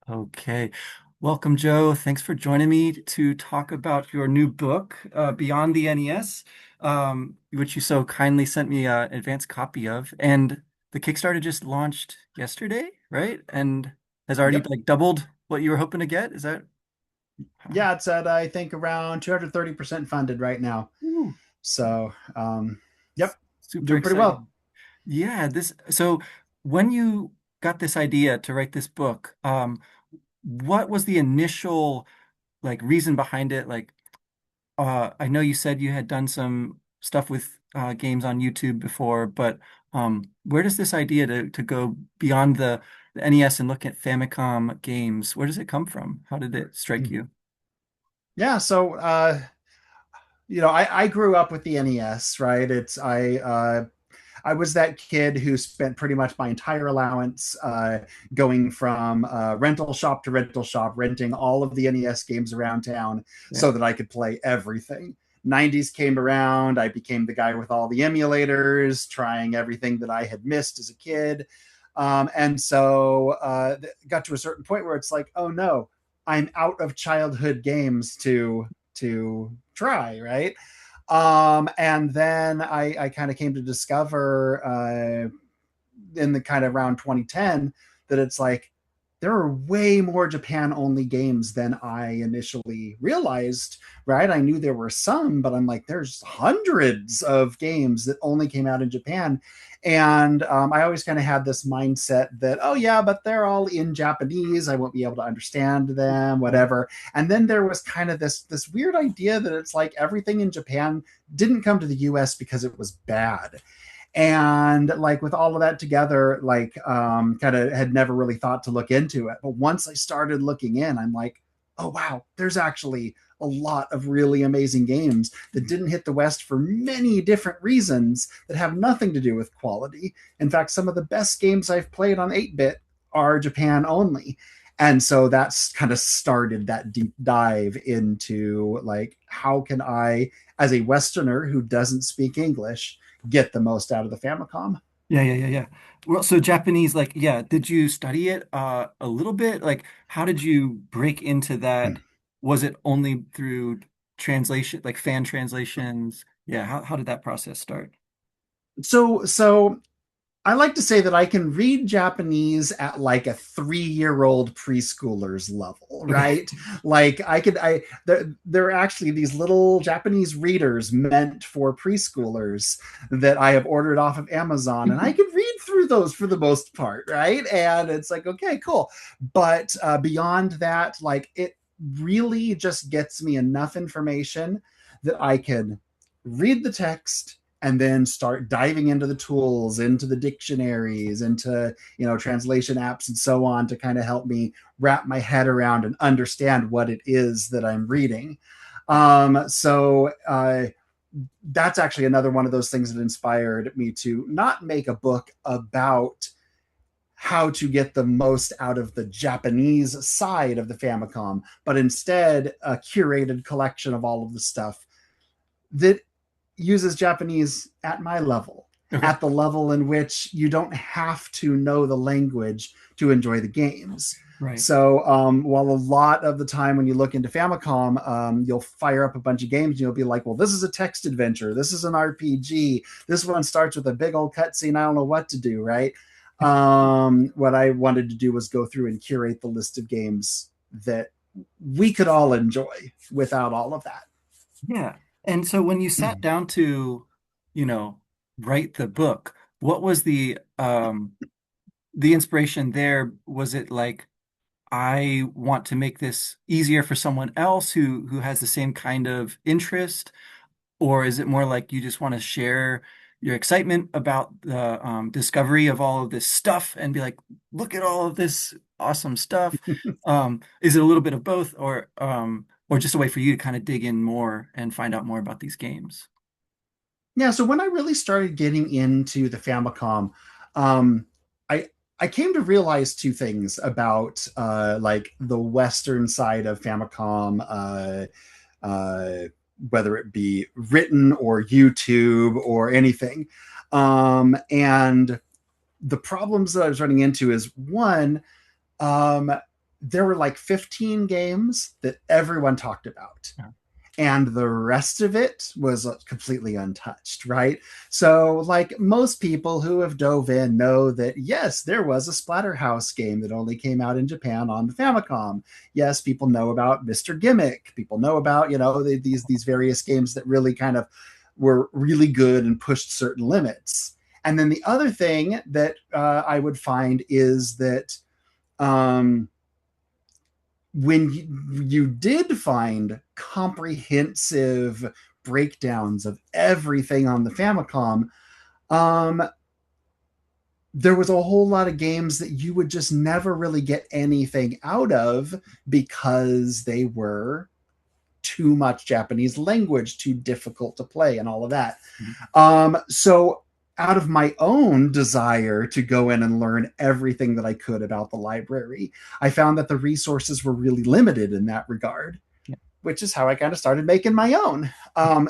Okay. Welcome, Joe. Thanks for joining me to talk about your new book, Beyond the NES, which you so kindly sent me an advanced copy of. And the Kickstarter just launched yesterday, right? And has already Yep. like doubled what you were hoping to get. Is that? Yeah, it's at I think around 230% funded right now. Ooh, So, yep, super doing pretty well. exciting. Yeah, so when you got this idea to write this book, what was the initial like reason behind it? Like, I know you said you had done some stuff with games on YouTube before, but where does this idea to go beyond the NES and look at Famicom games, where does it come from? How did it strike you? Yeah, so I grew up with the NES, right? I was that kid who spent pretty much my entire allowance going from rental shop to rental shop, renting all of the NES games around town Yeah. so that I could play everything. 90s came around. I became the guy with all the emulators, trying everything that I had missed as a kid. And so got to a certain point where it's like, oh no, I'm out of childhood games to try, right? And then I kind of came to discover in the kind of around 2010 that it's like there are way more Japan only games than I initially realized, right? I knew there were some, but I'm like, there's hundreds of games that only came out in Japan. And I always kind of had this mindset that, oh, yeah, but they're all in Japanese. I won't be able to understand them, Right. whatever. And then there was kind of this weird idea that it's like everything in Japan didn't come to the US because it was bad. And like with all of that together, like kind of had never really thought to look into it, but once I started looking in, I'm like, oh wow, there's actually a lot of really amazing games that didn't hit the West for many different reasons that have nothing to do with quality. In fact, some of the best games I've played on 8-bit are Japan only. And so that's kind of started that deep dive into like, how can I, as a Westerner who doesn't speak English, get the most out of the Famicom? Yeah. Well, so Japanese, like, yeah, did you study it a little bit? Like, how did you break into that? Was it only through translation, like fan translations? Yeah, how did that process start? So I like to say that I can read Japanese at like a 3-year-old preschooler's level, Okay. right? Like there are actually these little Japanese readers meant for preschoolers that I have ordered off of Amazon, and I can read through those for the most part, right? And it's like, okay, cool. But beyond that, like it really just gets me enough information that I can read the text and then start diving into the tools, into the dictionaries, into translation apps and so on to kind of help me wrap my head around and understand what it is that I'm reading. So that's actually another one of those things that inspired me to not make a book about how to get the most out of the Japanese side of the Famicom, but instead a curated collection of all of the stuff that uses Japanese at my level, Okay. at the level in which you don't have to know the language to enjoy the games. Right. So while a lot of the time when you look into Famicom, you'll fire up a bunch of games and you'll be like, well, this is a text adventure. This is an RPG. This one starts with a big old cutscene. I don't know what to do, right? What I wanted to do was go through and curate the list of games that we could all enjoy without all of that. Yeah. And so when you sat down to, you know, write the book, what was the inspiration there? Was it like I want to make this easier for someone else who has the same kind of interest? Or is it more like you just want to share your excitement about the discovery of all of this stuff and be like, look at all of this awesome stuff? Is it a little bit of both, or just a way for you to kind of dig in more and find out more about these games? Yeah, so when I really started getting into the Famicom, um, I I came to realize two things about like the Western side of Famicom, uh, whether it be written or YouTube or anything. And the problems that I was running into is one, um, there were like 15 games that everyone talked about, Yeah. and the rest of it was completely untouched, right? So, like most people who have dove in know that yes, there was a Splatterhouse game that only came out in Japan on the Famicom. Yes, people know about Mr. Gimmick. People know about, these various games that really kind of were really good and pushed certain limits. And then the other thing that I would find is that um, when you did find comprehensive breakdowns of everything on the Famicom, um, there was a whole lot of games that you would just never really get anything out of because they were too much Japanese language, too difficult to play, and all of that. So out of my own desire to go in and learn everything that I could about the library, I found that the resources were really limited in that regard, Yeah. which is how I kind of started making my own.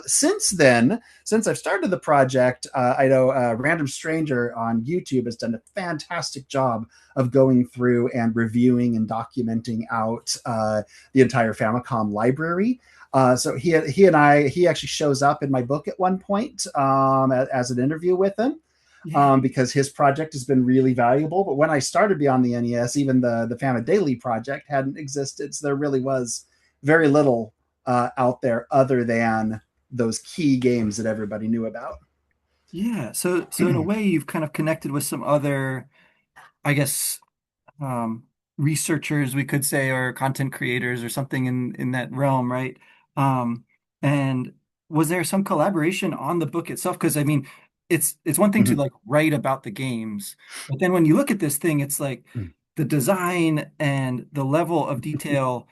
Since then, since I've started the project, I know Random Stranger on YouTube has done a fantastic job of going through and reviewing and documenting out the entire Famicom library. So he actually shows up in my book at one point as an interview with him. Yeah. Because his project has been really valuable. But when I started Beyond the NES, even the Fama Daily project hadn't existed. So there really was very little out there other than those key games that everybody knew about. Yeah. So in a way, you've kind of connected with some other, I guess, um, researchers, we could say, or content creators or something in that realm, right? Um, and was there some collaboration on the book itself? Because I mean, it's one thing to like write about the games, but then when you look at this thing, it's like the design and the level of detail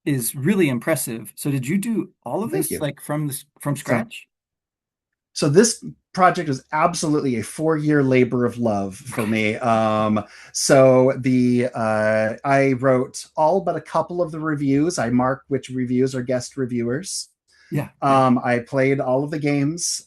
is really impressive. So did you do all of Thank this you. like from So scratch? so this project is absolutely a 4 year labor of love for Okay. me. So the I wrote all but a couple of the reviews. I marked which reviews are guest reviewers. Yeah, yeah. I played all of the games,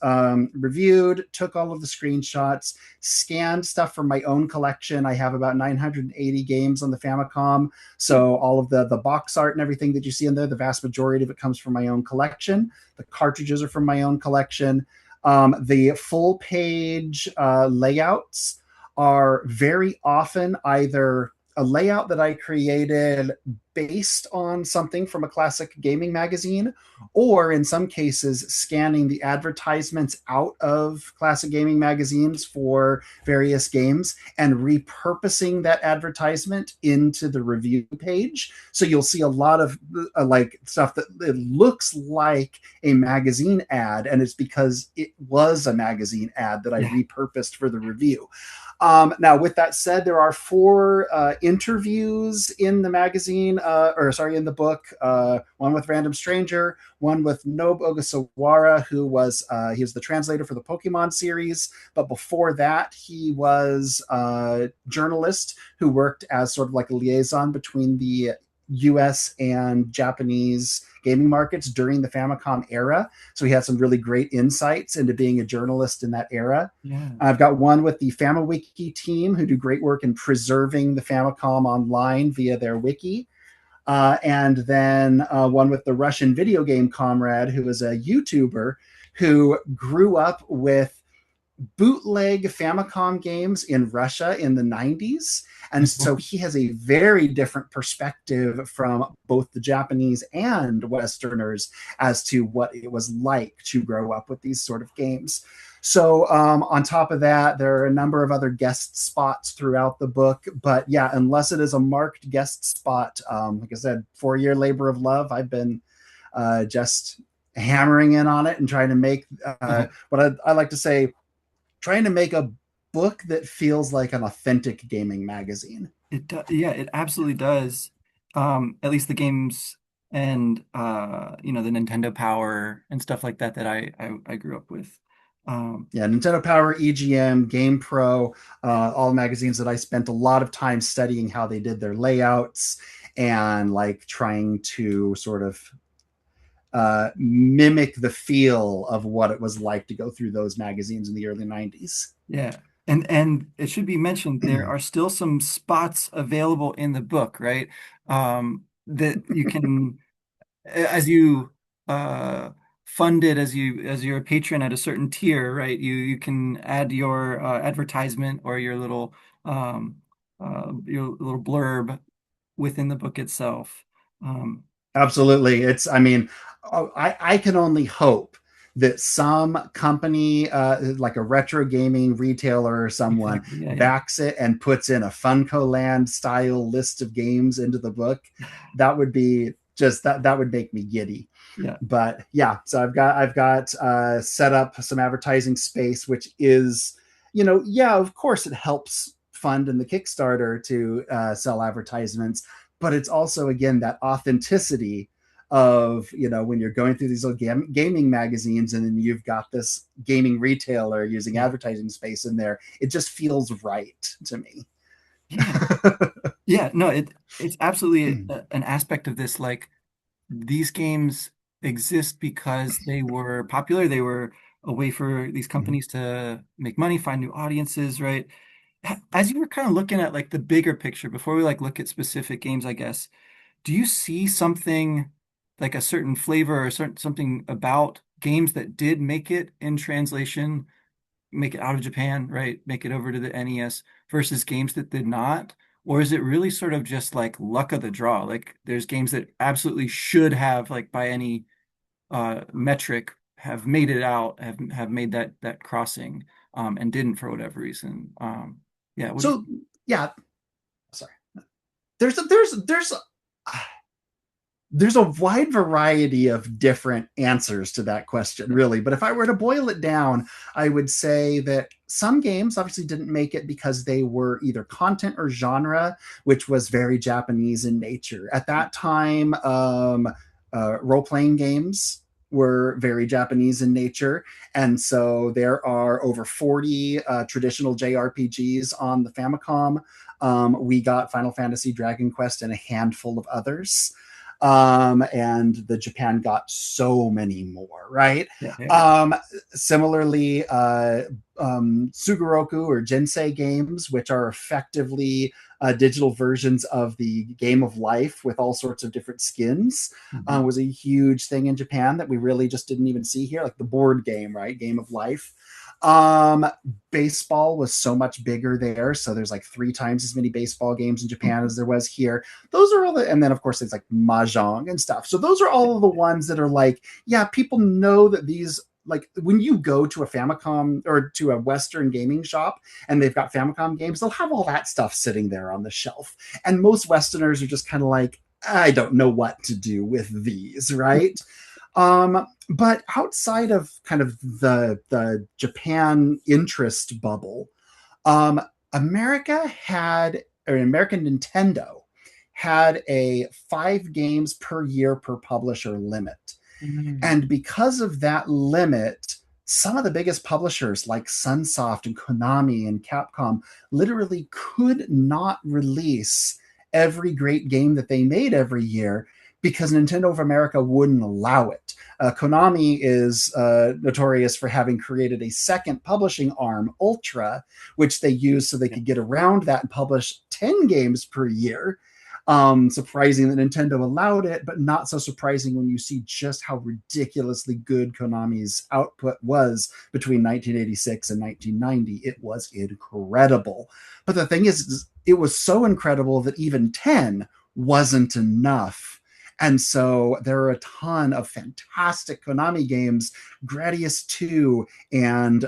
reviewed, took all of the screenshots, scanned stuff from my own collection. I have about 980 games on the Famicom. So all of the box art and everything that you see in there, the vast majority of it comes from my own collection. The cartridges are from my own collection. The full page layouts are very often either a layout that I created based on something from a classic gaming magazine, or in some cases, scanning the advertisements out of classic gaming magazines for various games and repurposing that advertisement into the review page. So you'll see a lot of like stuff that it looks like a magazine ad, and it's because it was a magazine ad that I Yeah. repurposed for the review. Now, with that said, there are 4 interviews in the magazine, in the book. One with Random Stranger, one with Nobu Ogasawara, who was he was the translator for the Pokemon series. But before that, he was a journalist who worked as sort of like a liaison between the US and Japanese gaming markets during the Famicom era. So he had some really great insights into being a journalist in that era. Yeah. I've got one with the FamiWiki team who do great work in preserving the Famicom online via their wiki. And then one with the Russian video game comrade who is a YouTuber who grew up with bootleg Famicom games in Russia in the 90s. And so he has a very different perspective from both the Japanese and Westerners as to what it was like to grow up with these sort of games. So, on top of that, there are a number of other guest spots throughout the book. But yeah, unless it is a marked guest spot, like I said, 4 year labor of love, I've been just hammering in on it and trying to make what I like to say, trying to make a book that feels like an authentic gaming magazine. Yeah, it absolutely does. At least the games and the Nintendo Power and stuff like that that I grew up with. Um, Yeah, Nintendo Power, EGM, Game Pro, all magazines that I spent a lot of time studying how they did their layouts and like trying to sort of mimic the feel of what it was like to go through those magazines in the early 90s. yeah. And it should be mentioned there are still some spots available in the book, right? That you can as you uh fund it as you're a patron at a certain tier, right? You can add your advertisement or your little blurb within the book itself. Um, Absolutely. I mean, I can only hope that some company, like a retro gaming retailer or someone, exactly. Yeah, yeah. backs it and puts in a Funko Land style list of games into the book. That would be just that would make me giddy. Yeah. But yeah, so I've got set up some advertising space, which is, yeah, of course it helps fund in the Kickstarter to sell advertisements, but it's also again that authenticity of, when you're going through these little gaming magazines and then you've got this gaming retailer using Yeah. advertising space in there, it just feels right to me. Yeah. Yeah. No, it's absolutely an aspect of this. Like these games exist because they were popular. They were a way for these companies to make money, find new audiences, right? As you were kind of looking at like the bigger picture before we like look at specific games, I guess, do you see something like a certain flavor or certain something about games that did make it in translation, make it out of Japan, right? Make it over to the NES versus games that did not? Or is it really sort of just like luck of the draw? Like there's games that absolutely should have, like by any metric, have made it out, have made that crossing, and didn't for whatever reason. Yeah, what do you So think? yeah, sorry. There's a wide variety of different answers to that question, Yeah, really. But if I were to boil it down, I would say that some games obviously didn't make it because they were either content or genre, which was very Japanese in nature. At that time, role playing games were very Japanese in nature. And so there are over 40 traditional JRPGs on the Famicom. We got Final Fantasy, Dragon Quest, and a handful of others. And the Japan got so many more, right? yeah, yeah, yeah. Um, Similarly, Sugoroku or Jinsei games, which are effectively digital versions of the Game of Life with all sorts of different skins, Mhm. was a huge thing in Japan that we really just didn't even see here, like the board game, right? Game of Life. Um, Baseball was so much bigger there, so there's like 3 times as many baseball games in Japan as there was here. Those are all the, and then of course there's like mahjong and stuff. So those are all of the ones that are like, yeah, people know that these, like when you go to a Famicom or to a Western gaming shop and they've got Famicom games, they'll have all that stuff sitting there on the shelf. And most Westerners are just kind of like, I don't know what to do with these, right? But outside of kind of the Japan interest bubble, um, America had, or American Nintendo had a 5 games per year per publisher limit. Mhm. And because of that limit, some of the biggest publishers like Sunsoft and Konami and Capcom literally could not release every great game that they made every year because Nintendo of America wouldn't allow it. Konami is notorious for having created a second publishing arm, Ultra, which they used so they Yeah, could get around that and publish 10 games per year. Surprising that Nintendo allowed it, but not so surprising when you see just how ridiculously good Konami's output was between 1986 and 1990. It was incredible. But the thing is, it was so incredible that even 10 wasn't enough. And so there are a ton of fantastic Konami games, Gradius 2, and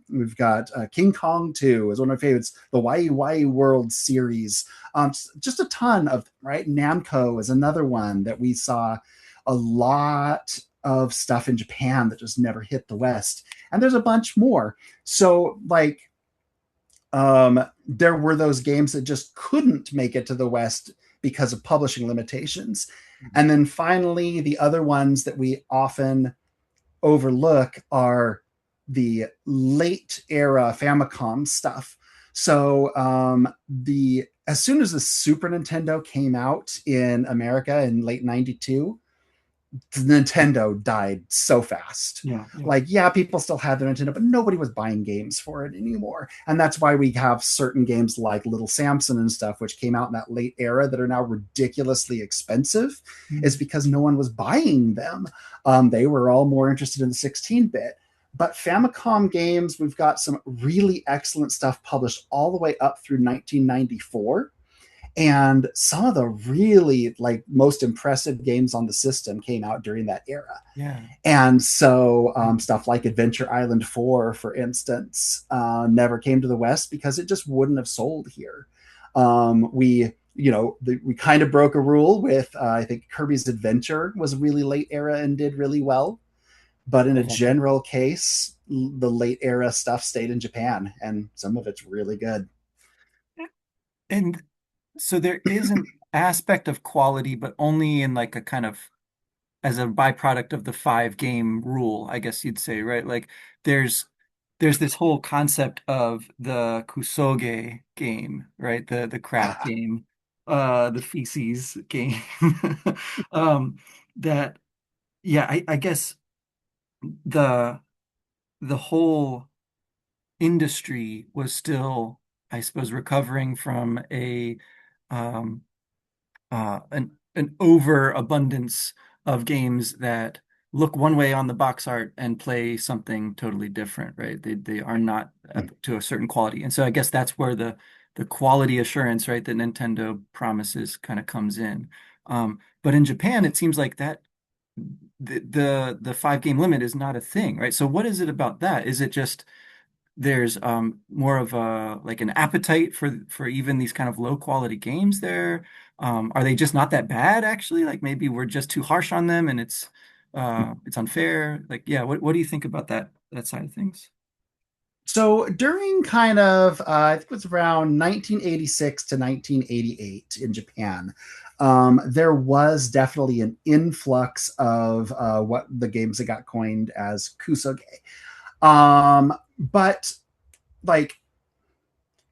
we've got King Kong 2 is one of my favorites, the Wai World series, just a ton of, right? Namco is another one that we saw a lot of stuff in Japan that just never hit the West. And there's a bunch more. So, like, there were those games that just couldn't make it to the West because of publishing limitations. And then finally, the other ones that we often overlook are the late era Famicom stuff. So the as soon as the Super Nintendo came out in America in late '92, Nintendo died so fast. Yeah, yeah. Like, yeah, people still had their Nintendo, but nobody was buying games for it anymore. And that's why we have certain games like Little Samson and stuff, which came out in that late era that are now ridiculously expensive, is Mm. because no one was buying them. They were all more interested in the 16-bit. But Famicom games, we've got some really excellent stuff published all the way up through 1994, and some of the really like most impressive games on the system came out during that era. Yeah. And so stuff like Adventure Island 4, for instance, never came to the West because it just wouldn't have sold here. We kind of broke a rule with I think Kirby's Adventure was a really late era and did really well, but in a Okay. general case, the late era stuff stayed in Japan, and some of it's really good. And so there is an aspect of quality, but only in like a kind of as a byproduct of the five game rule, I guess you'd say, right? Like there's there's this whole concept of the kusoge game, right? The crap game, the feces game. Um, that yeah, I guess the the whole industry was still, I suppose, recovering from a um an overabundance of games that look one way on the box art and play something totally different, right? They are not up to a certain quality. And so I guess that's where the quality assurance, right, that Nintendo promises kind of comes in. But in Japan, it seems like that the five game limit is not a thing, right? So what is it about that? Is it just there's more of a like an appetite for even these kind of low quality games there? Are they just not that bad actually? Like maybe we're just too harsh on them and it's unfair. Like yeah, what do you think about that side of things? So during kind of, I think it was around 1986 to 1988 in Japan, there was definitely an influx of what the games that got coined as kusoge. But like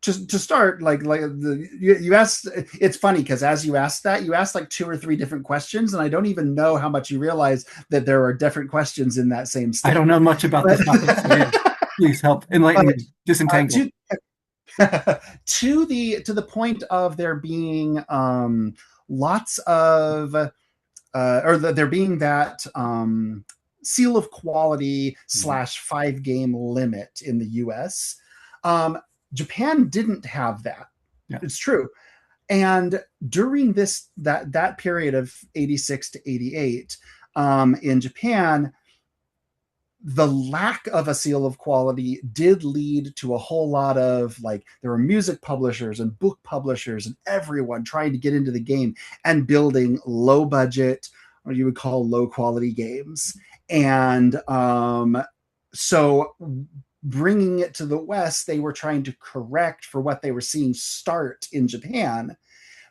to start, you asked, it's funny because as you asked that, you asked like two or three different questions, and I don't even know how much you realize that there are different questions in that same I don't know statement. much about But this topic, so yeah, please help enlighten but me, disentangle. to to the point of there being lots of there being that seal of quality Mhm. slash 5 game limit in the US. Um, Japan didn't have that. Yeah. It's true. And during that period of 86 to 88 in Japan, the lack of a seal of quality did lead to a whole lot of like there were music publishers and book publishers and everyone trying to get into the game and building low budget, what you would call low quality games. And so bringing it to the West, they were trying to correct for what they were seeing start in Japan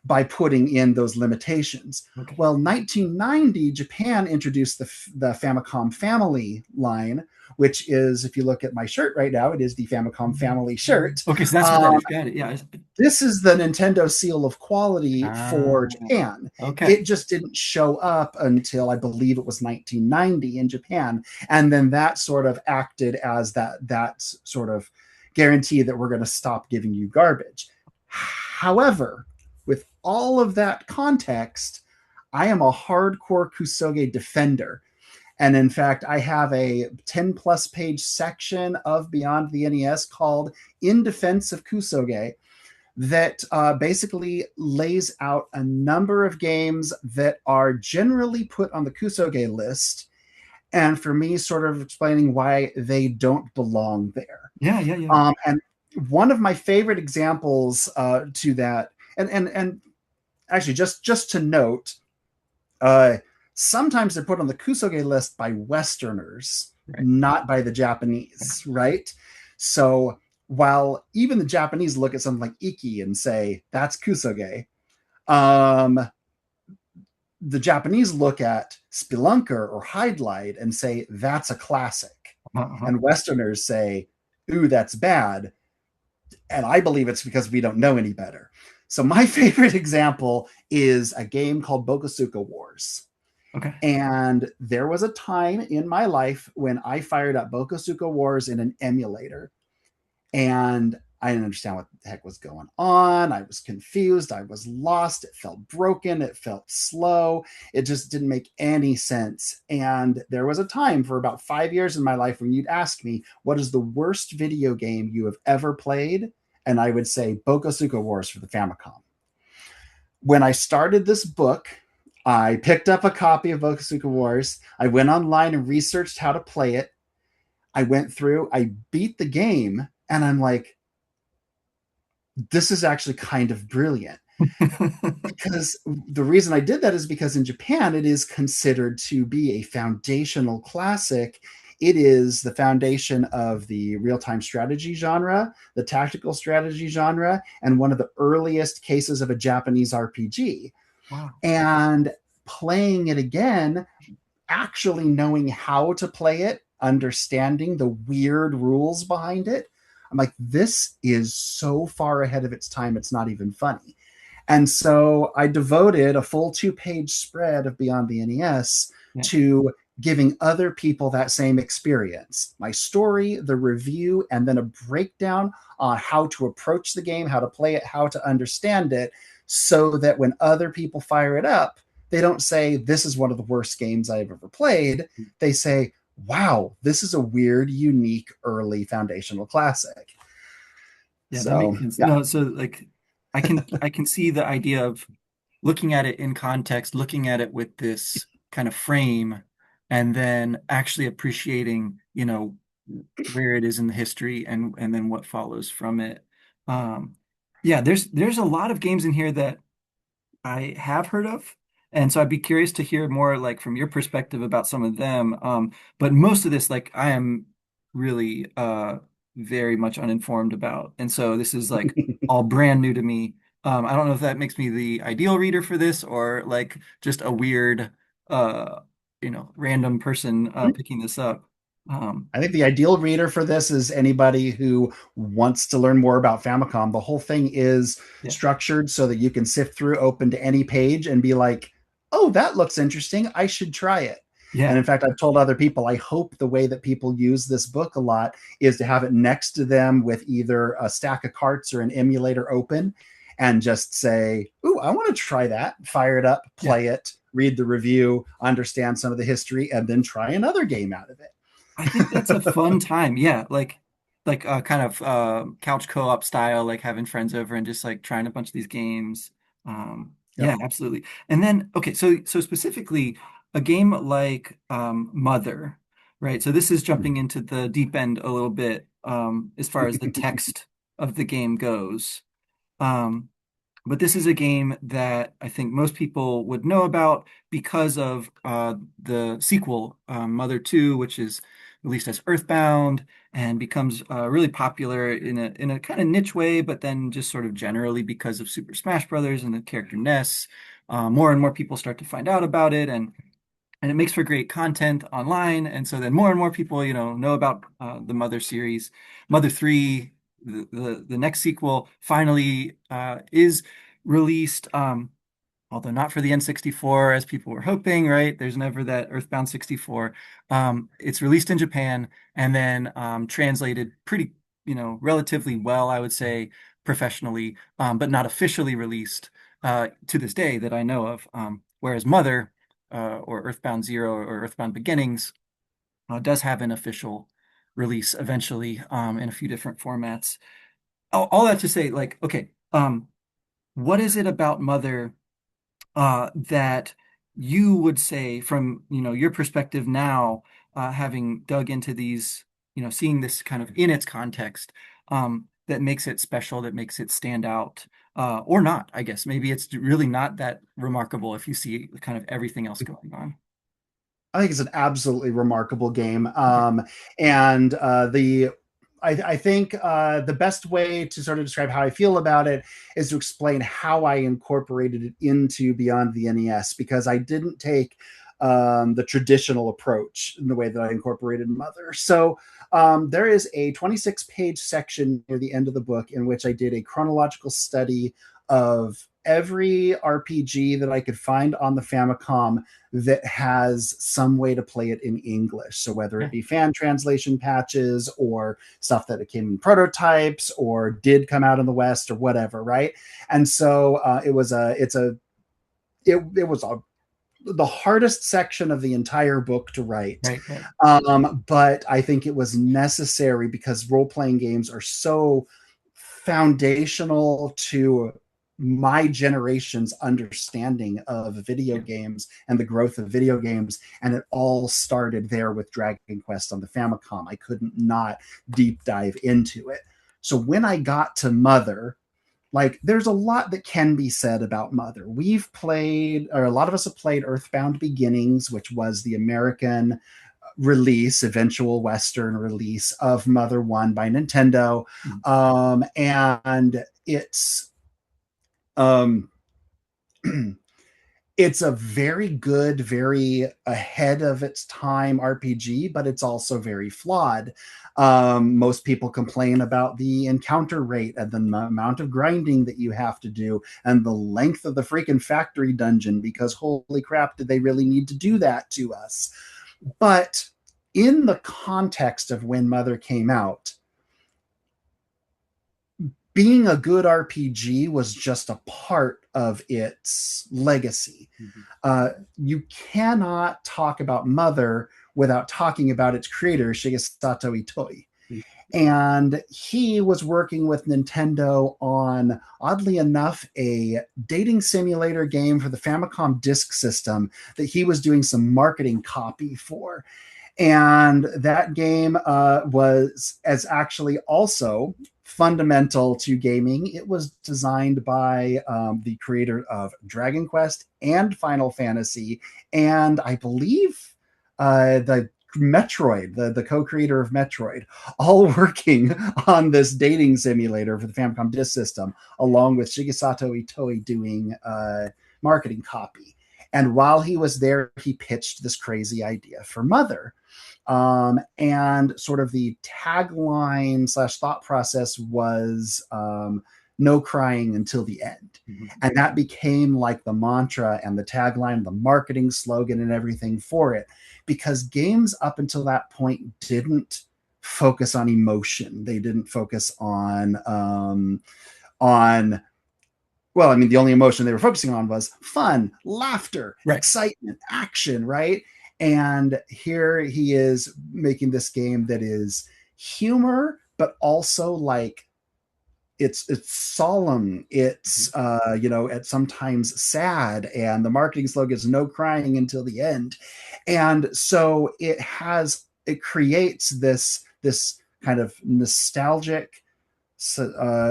by putting in those limitations. Okay. Well, 1990, Japan introduced the Famicom family line, which is, if you look at my shirt right now, it is the Famicom family shirt. Okay, so that's what that Um, is. Got it. Yeah. this is the Nintendo seal of quality Ah, for Japan. okay. It just didn't show up until I believe it was 1990 in Japan, and then that sort of acted as that sort of guarantee that we're going to stop giving you garbage. However, with all of that context, I am a hardcore kusoge defender. And in fact, I have a 10 plus page section of Beyond the NES called In Defense of Kusoge that basically lays out a number of games that are generally put on the kusoge list. And for me, sort of explaining why they don't belong there. Yeah, yeah, yeah. And one of my favorite examples to that, and actually just to note, uh, sometimes they're put on the kusoge list by Westerners, Right. not by the Japanese, right? So while even the Japanese look at something like Iki and say that's kusoge, um, the Japanese look at Spelunker or Hydlide and say that's a classic, Uh-huh. and Westerners say, "Ooh, that's bad." And I believe it's because we don't know any better. So my favorite example is a game called Bokosuka Wars. Okay. And there was a time in my life when I fired up Bokosuka Wars in an emulator, and I didn't understand what the heck was going on. I was confused. I was lost. It felt broken. It felt slow. It just didn't make any sense. And there was a time for about 5 years in my life when you'd ask me, what is the worst video game you have ever played? And I would say Bokosuka Wars for the Famicom. When I started this book, I picked up a copy of Bokosuka Wars. I went online and researched how to play it. I went through, I beat the game, and I'm like, this is actually kind of brilliant. Because the reason I did that is because in Japan, it is considered to be a foundational classic. It is the foundation of the real time strategy genre, the tactical strategy genre, and one of the earliest cases of a Japanese RPG. Wow. And playing it again, actually knowing how to play it, understanding the weird rules behind it, I'm like, this is so far ahead of its time, it's not even funny. And so I devoted a full 2-page spread of Beyond the NES Yeah. to giving other people that same experience. My story, the review, and then a breakdown on how to approach the game, how to play it, how to understand it, so that when other people fire it up, they don't say, this is one of the worst games I've ever played. They say, wow, this is a weird, unique, early foundational classic. Yeah, that makes So, sense. yeah. No, so like I can see the idea of looking at it in context, looking at it with this kind of frame, and then actually appreciating, where it is in the history and then what follows from it. Um, yeah, there's a lot of games in here that I have heard of. And so I'd be curious to hear more like from your perspective about some of them. But most of this, like I am really very much uninformed about. And so this is like all brand new to me. I don't know if that makes me the ideal reader for this or like just a weird uh random person picking this up. Um, I think the ideal reader for this is anybody who wants to learn more about Famicom. The whole thing is yeah. structured so that you can sift through, open to any page, and be like, oh, that looks interesting. I should try it. And Yeah. in fact, I've told other people, I hope the way that people use this book a lot is to have it next to them with either a stack of carts or an emulator open and just say, ooh, I want to try that, fire it up, Yeah. play it, read the review, understand some of the history, and then try another game out of it. I think that's a fun time. Yeah, like kind of couch co-op style, like having friends over and just like trying a bunch of these games. Yep. Yeah, absolutely. And then okay, so specifically a game like Mother, right? So this is jumping into the deep end a little bit as far as the text of the game goes. Um, but this is a game that I think most people would know about because of the sequel, Mother 2, which is released as EarthBound and becomes really popular in a kind of niche way, but then just sort of generally because of Super Smash Brothers and the character Ness. More and more people start to find out about it, and it makes for great content online. And so then more and more people, know about the Mother series. Mother 3, the next sequel, finally is released, although not for the N64 as people were hoping, right? There's never that Earthbound 64. It's released in Japan and then translated pretty, relatively well, I would say, professionally, but not officially released to this day that I know of. Whereas Mother or Earthbound Zero or Earthbound Beginnings does have an official release eventually in a few different formats. All that to say, like, okay, what is it about Mother that you would say from, your perspective now, having dug into these, seeing this kind of in its context, that makes it special, that makes it stand out, or not, I guess. Maybe it's really not that remarkable if you see kind of everything else going on. I think it's an absolutely remarkable game. Okay. And I think the best way to sort of describe how I feel about it is to explain how I incorporated it into Beyond the NES, because I didn't take the traditional approach in the way that I incorporated Mother. So there is a 26-page section near the end of the book in which I did a chronological study of every RPG that I could find on the Famicom that has some way to play it in English. So whether it Yeah. be fan translation patches or stuff that it came in prototypes or did come out in the West or whatever, right? And so it was the hardest section of the entire book to write. Right. Right. But I think it was necessary because role playing games are so foundational to my generation's understanding of video Yeah. games and the growth of video games. And it all started there with Dragon Quest on the Famicom. I couldn't not deep dive into it. So when I got to Mother, like there's a lot that can be said about Mother. We've played, or a lot of us have played EarthBound Beginnings, which was the American release, eventual Western release of Mother 1 by Nintendo. Mhm. And um, it's a very good, very ahead of its time RPG, but it's also very flawed. Most people complain about the encounter rate and the amount of grinding that you have to do and the length of the freaking factory dungeon because holy crap, did they really need to do that to us? But in the context of when Mother came out, being a good RPG was just a part of its legacy. Mhm. You cannot talk about Mother without talking about its creator, Shigesato Itoi. And he was working with Nintendo on, oddly enough, a dating simulator game for the Famicom Disk System that he was doing some marketing copy for. And that game was as actually also fundamental to gaming. It was designed by the creator of Dragon Quest and Final Fantasy, and I believe the Metroid, the co-creator of Metroid, all working on this dating simulator for the Famicom Disk System, along with Shigesato Itoi doing marketing copy. And while he was there, he pitched this crazy idea for Mother. And sort of the tagline slash thought process was no crying until the end. Mhm. And that became like the mantra and the tagline, the marketing slogan and everything for it. Because games up until that point didn't focus on emotion. They didn't focus on well, I mean, the only emotion they were focusing on was fun, laughter, Right. excitement, action, right? And here he is making this game that is humor, but also like it's solemn, Mhm. it's at sometimes sad, and the marketing slogan is no crying until the end. And so it creates this kind of nostalgic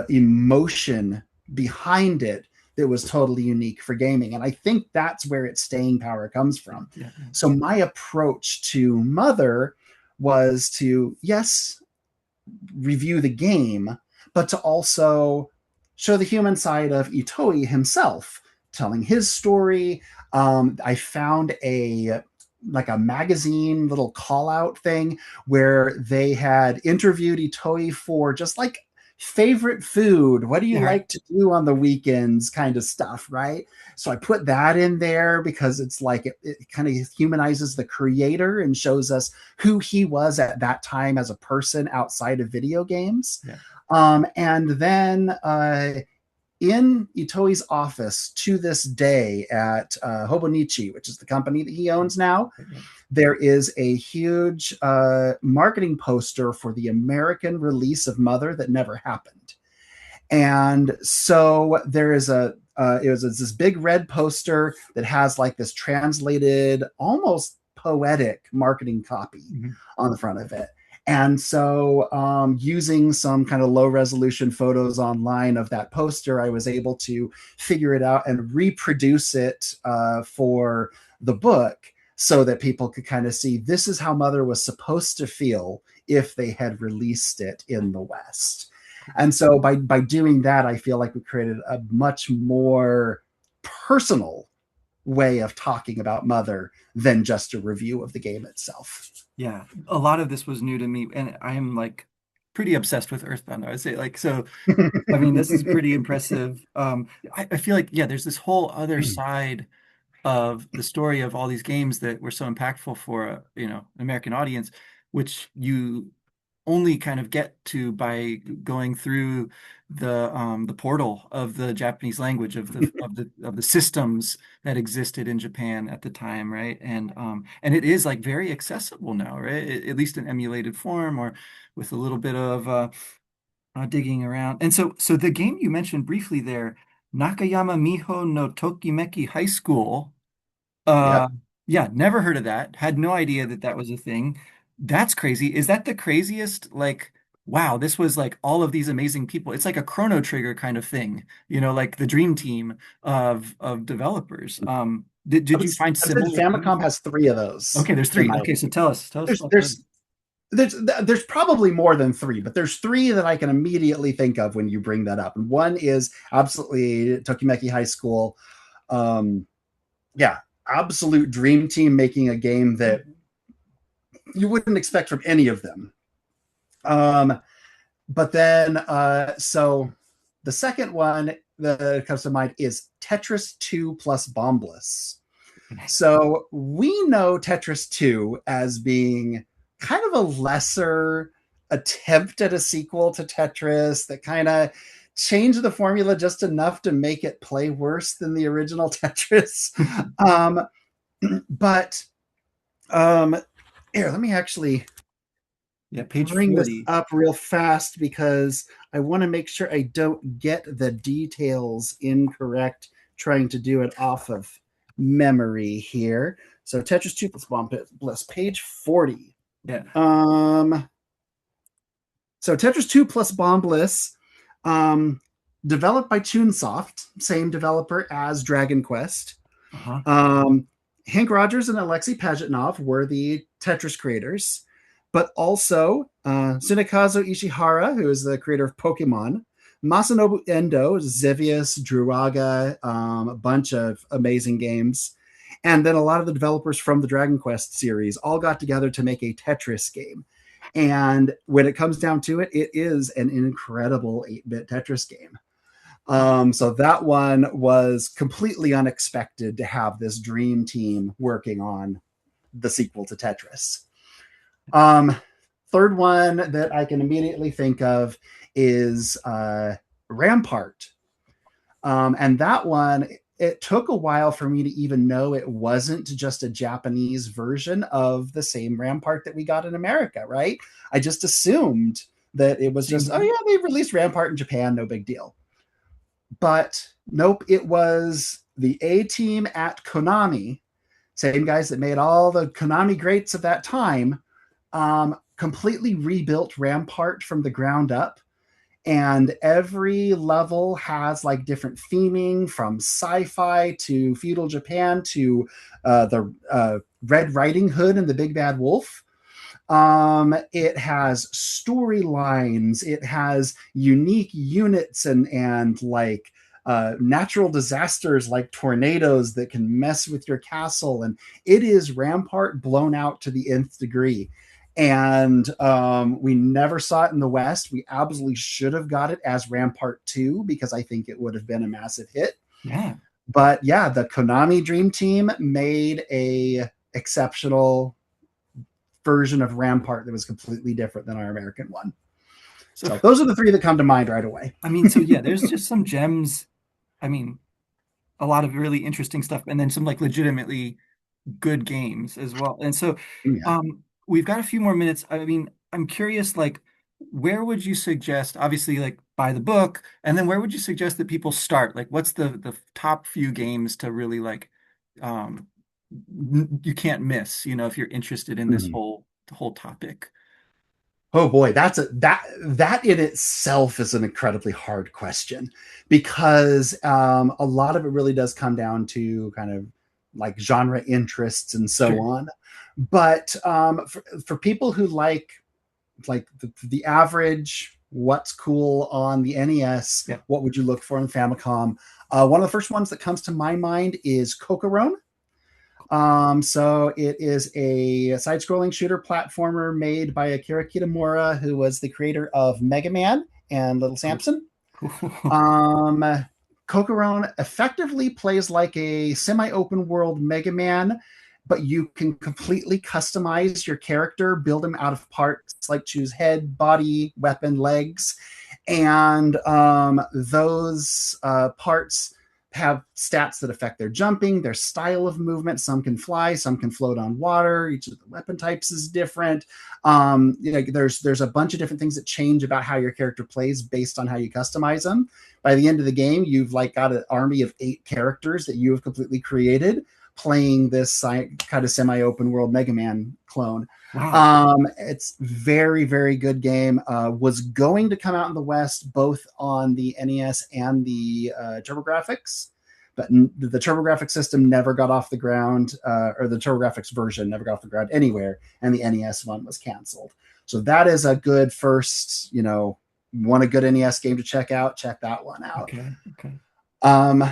emotion behind it that was totally unique for gaming. And I think that's where its staying power comes Yeah. from. Yeah. Yeah. So my approach to Mother was to, yes, review the game, but to also show the human side of Itoi himself, telling his story. I found a magazine little call out thing where they had interviewed Itoi for just like favorite food. What do you Yeah. Right. like to do on the weekends? Kind of stuff, right? So I put that in there because it's like it kind of humanizes the creator and shows us who he was at that time as a person outside of video games. Yeah. And then in Itoi's office to this day at Hobonichi, which is the company that he owns now, Right. Right. there is a huge marketing poster for the American release of Mother that never happened. And so there is it's this big red poster that has like this translated, almost poetic marketing copy Mhm. on the front of it. And so, using some kind of low resolution photos online of that poster, I was able to figure it out and reproduce it for the book so that people could kind of see this is how Mother was supposed to feel if they had released it in the West. Cool. And so by doing that, I feel like we created a much more personal way of talking about Mother than just a review of the game itself. Yeah, a lot of this was new to me, and I'm like pretty obsessed with Earthbound, I would say. Like, so, I mean, this is pretty impressive. I feel like, yeah, there's this whole other side of the story of all these games that were so impactful for an American audience, which you only kind of get to by going through the portal of the Japanese language of the systems that existed in Japan at the time, right? And it is like very accessible now, right? At least in emulated form or with a little bit of digging around. And so the game you mentioned briefly there, Nakayama Miho no Tokimeki High School. Uh, Yep. yeah, never heard of that. Had no idea that that was a thing. That's crazy. Is that the craziest? Like, wow, this was like all of these amazing people. It's like a Chrono Trigger kind of thing, like the dream team of developers. Did you find I would say similar things? Famicom has three of those, Okay, there's in three. my Okay, so opinion. tell us There's about those. there's there's there's probably more than three, but there's three that I can immediately think of when you bring that up. And one is absolutely Tokimeki High School. Um, yeah, absolute dream team making a game that you wouldn't expect from any of them. Um, but then, so the second one that comes to mind is Tetris 2 plus Bombless. So we know Tetris 2 as being kind of a lesser attempt at a sequel to Tetris that kind of changed the formula just enough to make it play worse than the original Tetris. Um, but here, let me actually Yeah, page bring this 40. up real fast because I want to make sure I don't get the details incorrect trying to do it off of memory here. So Tetris 2 plus Bomb Bliss, page 40. Yeah. Um, so Tetris 2 plus Bomb Bliss, developed by Toonsoft, same developer as Dragon Quest. Uh-huh. Um, Hank Rogers and Alexei Pajitnov were the Tetris creators, but also Tsunekazu Ishihara, who is the creator of Pokemon, Masanobu Endo, Xevious, Druaga, a bunch of amazing games, and then a lot of the developers from the Dragon Quest series all got together to make a Tetris game. And when it comes down to it, it is an incredible 8-bit Tetris game. So that one was completely unexpected to have this dream team working on the sequel to Tetris. Um, Third one that I can immediately think of is Rampart. And that one, it took a while for me to even know it wasn't just a Japanese version of the same Rampart that we got in America, right? I just assumed that it was just, oh Same. yeah, they released Rampart in Japan, no big deal. But nope, it was the A team at Konami, same guys that made all the Konami greats of that time, completely rebuilt Rampart from the ground up. And every level has like different theming from sci-fi to feudal Japan to the Red Riding Hood and the Big Bad Wolf. It has storylines. It has unique units and like natural disasters like tornadoes that can mess with your castle. And it is Rampart blown out to the nth degree. And we never saw it in the West. We absolutely should have got it as Rampart 2 because I think it would have been a massive hit. Yeah. But yeah, the Konami Dream Team made a exceptional version of Rampart that was completely different than our American one. So, So those are the three that come to mind right away. I mean, so yeah, there's just some gems. I mean, a lot of really interesting stuff, and then some like legitimately good games as well. And so, Yeah. we've got a few more minutes. I mean, I'm curious, like, where would you suggest, obviously, like buy the book, and then where would you suggest that people start? Like, what's the top few games to really like, um, you can't miss, if you're interested in this Mhm. whole topic. Oh boy, that in itself is an incredibly hard question because a lot of it really does come down to kind of like genre interests and so Sure. on. But for people who like the average, what's cool on the NES, Yeah. what would you look for in Famicom? One of the first ones that comes to my mind is Cocoron. So it is a side-scrolling shooter platformer made by Akira Kitamura, who was the creator of Mega Man and Little Cool. Samson. Cool. Um, Cocoron effectively plays like a semi-open world Mega Man, but you can completely customize your character, build him out of parts, like choose head, body, weapon, legs, and those parts have stats that affect their jumping, their style of movement. Some can fly, some can float on water. Each of the weapon types is different. There's a bunch of different things that change about how your character plays based on how you customize them. By the end of the game, you've like got an army of 8 characters that you have completely created, playing this kind of semi-open world Mega Man clone. Wow. It's very, very good game. Was going to come out in the West, both on the NES and the TurboGrafx, but the TurboGrafx system never got off the ground, or the TurboGrafx version never got off the ground anywhere, and the NES one was canceled. So that is a good first, want a good NES game to check out, check that one out. Okay. Okay. Um,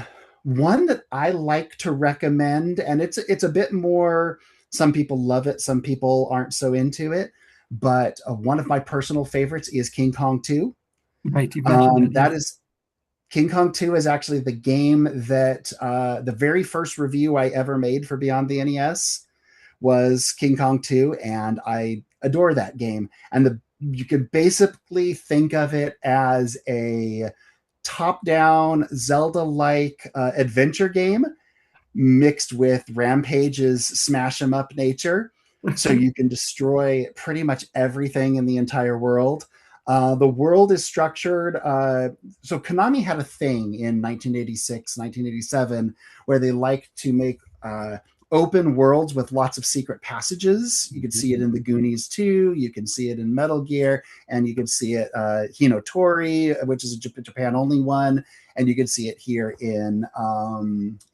One that I like to recommend, and it's a bit more. Some people love it, some people aren't so into it. But one of my personal favorites is King Kong 2. Right. You mentioned that. That Yeah. is King Kong 2 is actually the game that the very first review I ever made for Beyond the NES was King Kong 2, and I adore that game. And you could basically think of it as a top-down Zelda-like adventure game mixed with Rampage's smash 'em up nature. So you can destroy pretty much everything in the entire world. The world is structured. So Konami had a thing in 1986, 1987, where they liked to make open worlds with lots of secret passages. You can see it in the Goonies 2, you can see it in Metal Gear, and you can see it Hinotori, which is a Japan only one, and you can see it here in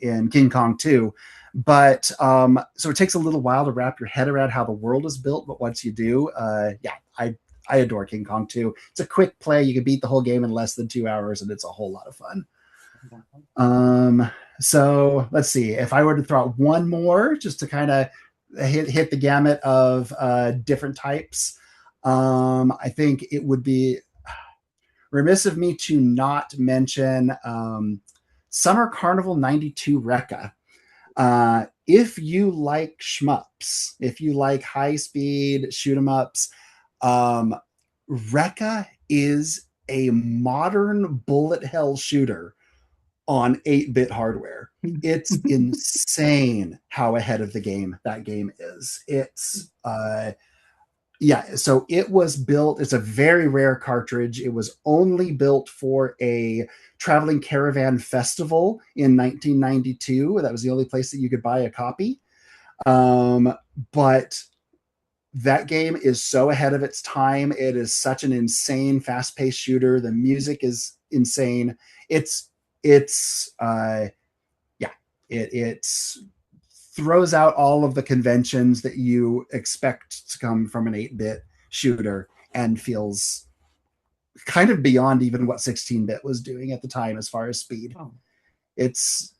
King Kong 2. But so it takes a little while to wrap your head around how the world is built, but once you do, I adore King Kong 2. It's a quick play. You can beat the whole game in less than 2 hours, and it's a whole lot of fun. So let's see. If I were to throw out one more, just to kind of hit the gamut of different types, I think it would be remiss of me to not mention Summer Carnival 92 Recca. If you like shmups, if you like high speed shoot 'em ups, Recca is a modern bullet hell shooter on 8-bit hardware. It's insane how ahead of the game that game is. So it was built, it's a very rare cartridge. It was only built for a traveling caravan festival in 1992. That was the only place that you could buy a copy. But that game is so ahead of its time. It is such an insane fast-paced shooter. The music is insane. It throws out all of the conventions that you expect to come from an 8-bit shooter and feels kind of beyond even what 16-bit was doing at the time as far as speed. Oh. It's